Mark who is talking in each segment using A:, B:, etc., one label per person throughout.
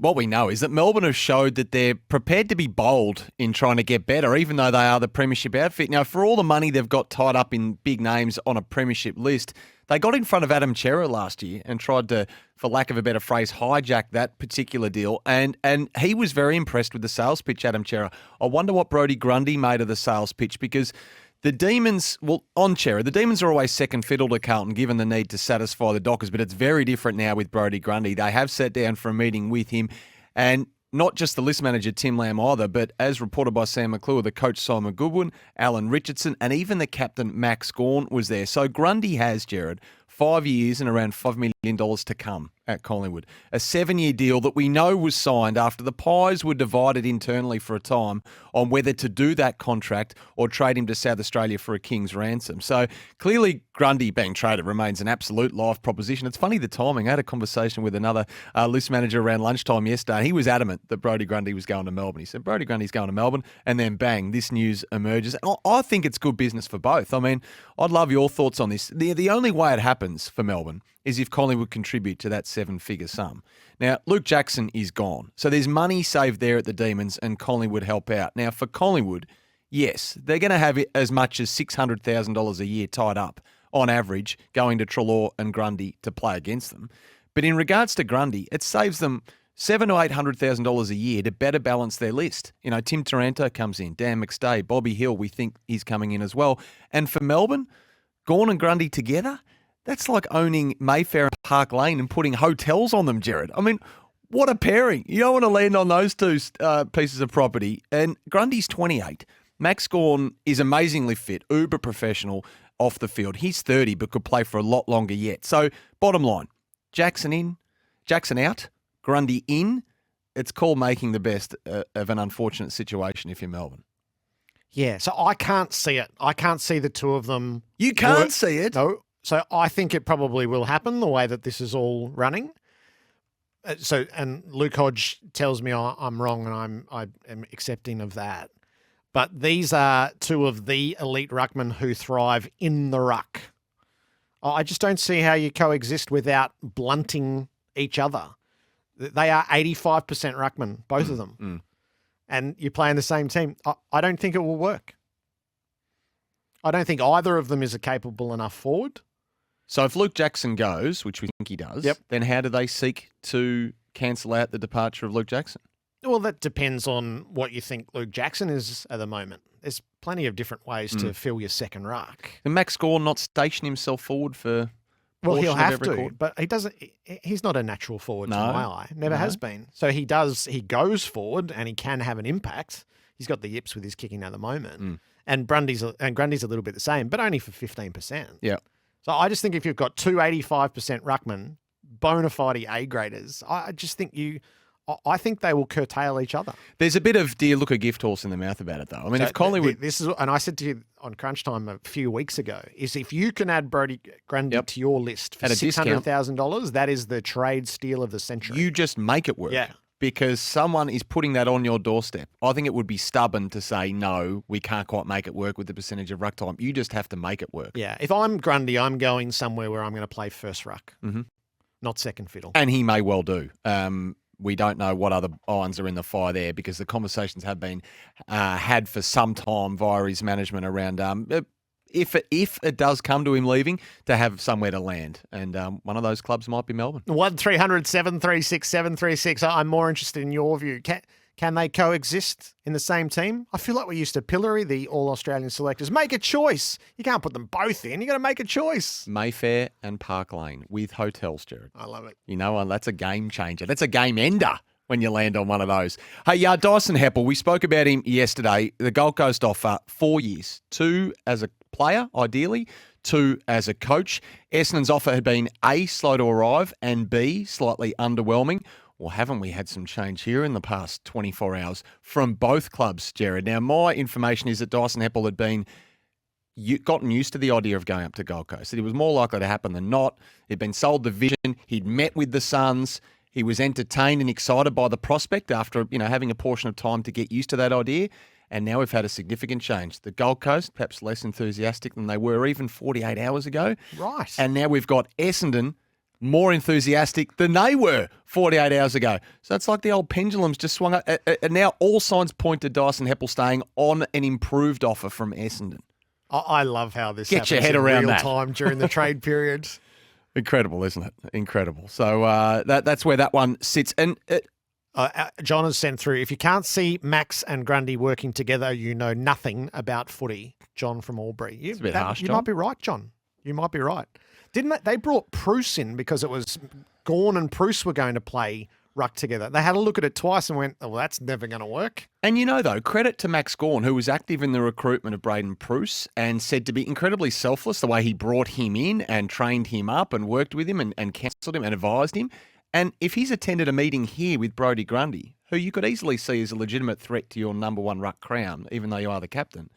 A: what we know is that Melbourne have showed that they're prepared to be bold in trying to get better, even though they are the premiership outfit. Now, for all the money they've got tied up in big names on a premiership list, they got in front of Adam Cerra last year and tried to, for lack of a better phrase, hijack that particular deal. And he was very impressed with the sales pitch, Adam Cerra. I wonder what Brodie Grundy made of the sales pitch, because the Demons, well, on Cerra, the Demons are always second fiddle to Carlton given the need to satisfy the Dockers, but it's very different now with Brodie Grundy. They have sat down for a meeting with him, and not just the list manager, Tim Lamb, either, but as reported by Sam McClure, the coach, Simon Goodwin, Alan Richardson, and even the captain, Max Gawn, was there. So Grundy has, Jared, 5 years and around $5 million to come at Collingwood. A 7-year deal that we know was signed after the Pies were divided internally for a time on whether to do that contract or trade him to South Australia for a king's ransom. So clearly Grundy being traded remains an absolute live proposition. It's funny the timing. I had a conversation with another list manager around lunchtime yesterday, and he was adamant that Brodie Grundy was going to Melbourne. He said, Brodie Grundy's going to Melbourne, and then bang, this news emerges. And I think it's good business for both. I mean, I'd love your thoughts on this. The only way it happens for Melbourne is if Collingwood contribute to that 7-figure sum. Now, Luke Jackson is gone. So there's money saved there at the Demons, and Collingwood help out. Now, for Collingwood, yes, they're going to have as much as $600,000 a year tied up on average going to Treloar and Grundy to play against them. But in regards to Grundy, it saves them $700,000 to $800,000 a year to better balance their list. You know, Tim Taranto comes in, Dan McStay, Bobby Hill, we think he's coming in as well. And for Melbourne, Gawn and Grundy together, that's like owning Mayfair and Park Lane and putting hotels on them, Jared. I mean, what a pairing. You don't want to land on those two pieces of property. And Grundy's 28. Max Gawn is amazingly fit, uber professional off the field. He's 30 but could play for a lot longer yet. So bottom line, Jackson in, Jackson out, Grundy in. It's called making the best of an unfortunate situation if you're Melbourne.
B: Yeah, so I can't see it. I can't see the two of them.
A: You can't see it?
B: No. So I think it probably will happen the way that this is all running. And Luke Hodge tells me I'm wrong, and I am accepting of that. But these are two of the elite ruckmen who thrive in the ruck. I just don't see how you coexist without blunting each other. They are 85% ruckmen, both of them. And you play in the same team. I don't think it will work. I don't think either of them is a capable enough forward.
A: So if Luke Jackson goes, which we think he does, then how do they seek to cancel out the departure of Luke Jackson?
B: Well, that depends on what you think Luke Jackson is at the moment. There's plenty of different ways to fill your second ruck.
A: And Max Gawn not station himself forward for
B: Well, he'll have to,
A: quarter?
B: but he doesn't. He's not a natural forward to my eye. Never has been. So he goes forward and he can have an impact. He's got the yips with his kicking at the moment. And Grundy's a little bit the same, but only for 15%.
A: Yeah.
B: So I just think if you've got two 85% ruckmen, bona fide A-graders, I think they will curtail each other.
A: There's a bit of do you look a gift horse in the mouth about it, though. I mean,
B: So
A: if Collingwood...
B: This is, and I said to you on Crunch Time a few weeks ago, is if you can add Brodie Grundy to your list for $600,000, that is the trade steal of the century.
A: You just make it work.
B: Yeah.
A: Because someone is putting that on your doorstep. I think it would be stubborn to say, no, we can't quite make it work with the percentage of ruck time. You just have to make it work.
B: Yeah. If I'm Grundy, I'm going somewhere where I'm going to play first ruck, not second fiddle.
A: And he may well do. We don't know what other irons are in the fire there because the conversations have been had for some time via his management around if it does come to him leaving, to have somewhere to land. And one of those clubs might be Melbourne.
B: 1300 736 736. I'm more interested in your view. Can they coexist in the same team? I feel like we used to pillory the All-Australian selectors. Make a choice. You can't put them both in. You got to make a choice.
A: Mayfair and Park Lane with hotels, Jared.
B: I love it.
A: You know, that's a game changer. That's a game ender when you land on one of those. Hey, Dyson Heppell, we spoke about him yesterday. The Gold Coast offer 4 years, 2 as a player, ideally, 2 as a coach. Essendon's offer had been A, slow to arrive, and B, slightly underwhelming. Well, haven't we had some change here in the past 24 hours from both clubs, Jared? Now, my information is that Dyson Heppell had gotten used to the idea of going up to Gold Coast. That it was more likely to happen than not. He'd been sold the vision. He'd met with the Suns. He was entertained and excited by the prospect after, having a portion of time to get used to that idea. And now we've had a significant change. The Gold Coast, perhaps less enthusiastic than they were even 48 hours ago.
B: Right.
A: And now we've got Essendon more enthusiastic than they were 48 hours ago. So it's like the old pendulum's just swung up. And now all signs point to Dyson Heppel staying on an improved offer from Essendon.
B: I love how this
A: Get your
B: happens
A: head
B: in
A: around
B: real
A: that.
B: time during the trade period.
A: Incredible, isn't it? Incredible. So that's where that one sits. And
B: John has sent through, if you can't see Max and Grundy working together, you know nothing about footy. John from Albury.
A: It's a bit harsh,
B: You
A: John.
B: might be right, John. You might be right. Didn't they brought Bruce in because it was Gawn and Bruce were going to play ruck together. They had a look at it twice and went, oh, well, that's never going to work.
A: And though, credit to Max Gawn, who was active in the recruitment of Braden Bruce and said to be incredibly selfless the way he brought him in and trained him up and worked with him and counselled him and advised him. And if he's attended a meeting here with Brodie Grundy, who you could easily see as a legitimate threat to your number one ruck crown, even though you are the captain,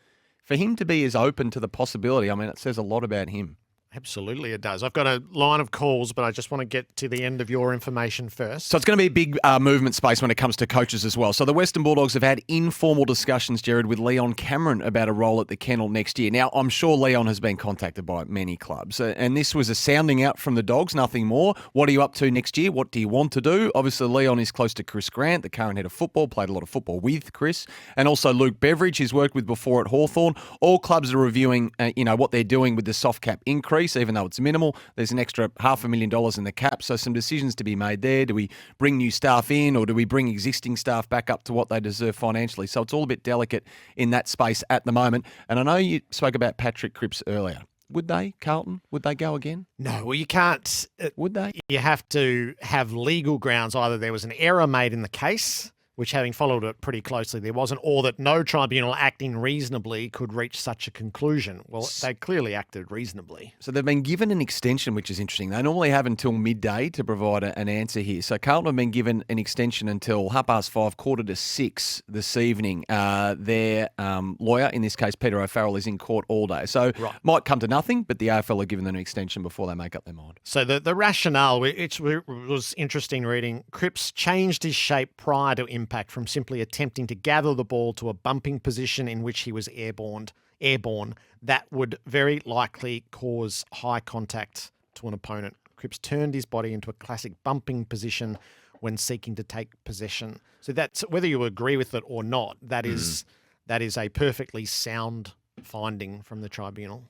A: for him to be as open to the possibility, I mean, it says a lot about him.
B: Absolutely, it does. I've got a line of calls, but I just want to get to the end of your information first.
A: So it's going to be a big movement space when it comes to coaches as well. So the Western Bulldogs have had informal discussions, Jared, with Leon Cameron about a role at the kennel next year. Now, I'm sure Leon has been contacted by many clubs, and this was a sounding out from the Dogs, nothing more. What are you up to next year? What do you want to do? Obviously, Leon is close to Chris Grant, the current head of football, played a lot of football with Chris, and also Luke Beveridge, he's worked with before at Hawthorn. All clubs are reviewing, what they're doing with the soft cap increase, even though it's minimal. There's an extra $500,000 in the cap, so some decisions to be made there. Do we bring new staff in or do we bring existing staff back up to what they deserve financially? So it's all a bit delicate in that space at the moment. And I know you spoke about Patrick Cripps earlier. Would they, Carlton? Would they go again?
B: No, well, you can't.
A: Would they?
B: You have to have legal grounds. Either there was an error made in the case, which having followed it pretty closely, there wasn't, or that no tribunal acting reasonably could reach such a conclusion. Well, they clearly acted reasonably.
A: So they've been given an extension, which is interesting. They normally have until midday to provide an answer here. So Carlton have been given an extension until 5:30, 5:45 this evening. Their lawyer, in this case Peter O'Farrell, is in court all day. So might come to nothing, but the AFL have given them an extension before they make up their mind.
B: So the rationale, which was interesting reading, Cripps changed his shape prior to impact from simply attempting to gather the ball to a bumping position in which he was airborne. That would very likely cause high contact to an opponent. Cripps turned his body into a classic bumping position when seeking to take possession. So that's, whether you agree with it or not, that is a perfectly sound finding from the tribunal.